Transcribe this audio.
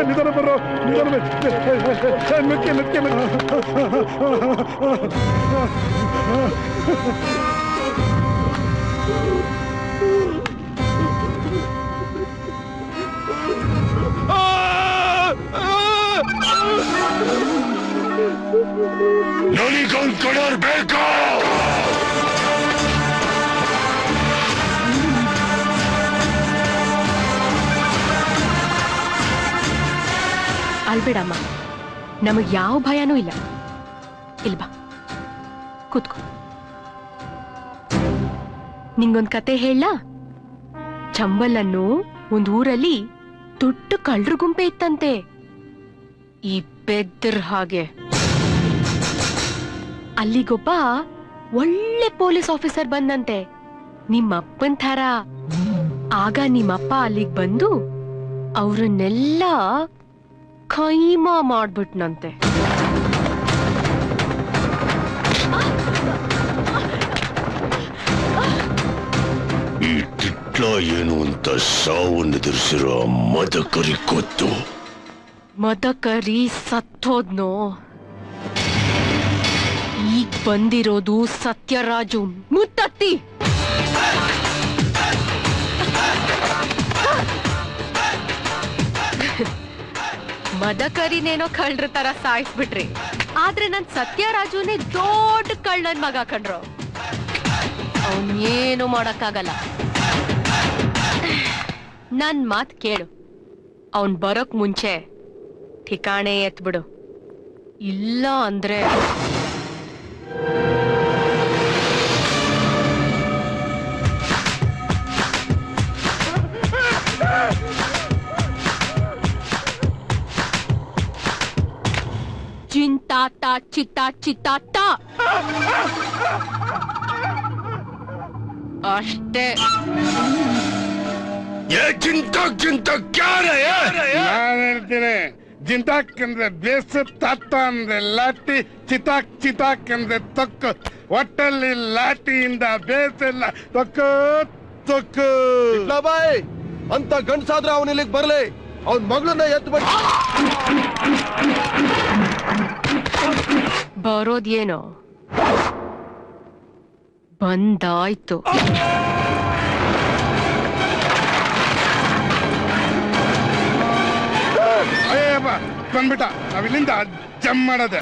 ನಿಧಾನ ಬರೋ ಮೆಕ್ಕೆ ನನಗೊಂದು ಕಡರ್ ಬೇಕಾ? ಅಲ್ಬೇಡಮ್ಮ, ನಮಗ್ ಯಾವ ಭಯನೂ ಇಲ್ಲ. ಇಲ್ಬಾ, ಕೂತ್ಕೋ. ನಿಂಗೊಂದ್ ಕತೆ ಹೇಳ. ಚಂಬಲನ್ನು ಒಂದ್ ಊರಲ್ಲಿ ದೊಡ್ಡ ಕಳ್ಳರ ಗುಂಪೆ ಇತ್ತಂತೆ. ಈ ಬೆದ್ರ ಹಾಗೆ ಅಲ್ಲಿಗೊಬ್ಬ ಒಳ್ಳೆ ಪೊಲೀಸ್ ಆಫೀಸರ್ ಬಂದಂತೆ, ನಿಮ್ಮಪ್ಪನ್ ಥರ. ಆಗ ನಿಮ್ಮಪ್ಪ ಅಲ್ಲಿಗ್ ಬಂದು ಅವ್ರನ್ನೆಲ್ಲ ಕೈಮಾ ಮಾಡ್ಬಿಟ್ನಂತೆ. ಈ ತಿಟ್ಲ ಏನು ಅಂತ ಸಾವನ್ನು ಎದುರಿಸಿರೋ ಮದಕರಿ ಗೊತ್ತು. ಮದಕರಿ ಸತ್ತೋದ್ನೋ. ಈಗ ಬಂದಿರೋದು ಸತ್ಯರಾಜು ಮುತ್ತತ್ತಿ. ಮದಕರಿನೇನೋ ಕಳ್ರ ತರ ಸಾಯಿಸ್ಬಿಟ್ರಿ, ಆದ್ರೆ ನನ್ ಸತ್ಯರಾಜುನೇ ದೊಡ್ಡ ಕಳ್ಳನ್ ಮಗ ಕಣ್ರು. ಅವನ್ ಏನು ಮಾಡಕ್ಕಾಗಲ್ಲ. ನನ್ ಮಾತ್ ಕೇಳು, ಅವನ್ ಬರೋಕ್ ಮುಂಚೆ ठिकाणे ಎತ್ಬಿಡು. ಇಲ್ಲ ಅಂದ್ರೆ ಚಿಂತಾತ ಚಿತಾ ಚಿತಾತ ಅಷ್ಟೇ. ಚಿಂತ ನಾನು ಹೇಳ್ತೀನಿ, ಜಿಂತಾಕ್ ಅಂದ್ರೆ ಬೇಸು, ತಾತ ಅಂದ್ರೆ ಲಾಟಿ, ಚಿತಾಕ್ ಅಂದ್ರೆ ತೊಕ್ಕು. ಒಟ್ಟಲ್ಲಿ ಲಾಟಿಯಿಂದ ಬೇಸೆಲ್ಲ ತೊಕ್ಕು. ಬಾಯ್ ಅಂತ ಗಂಡ್ಸಾದ್ರೆ ಅವನ ಇಲ್ಲಿಗೆ ಬರ್ಲಿ, ಅವನ್ ಮಗಳನ್ನ ಎತ್ಬಿಟ್ಟು. ಬರೋದೇನೋ ಬಂದಾಯ್ತು. ಬಂದ್ಬಿಟ್ಟ, ನಾವಿಲ್ಲಿಂದ ಜಮ್ ಮಾಡದೆ.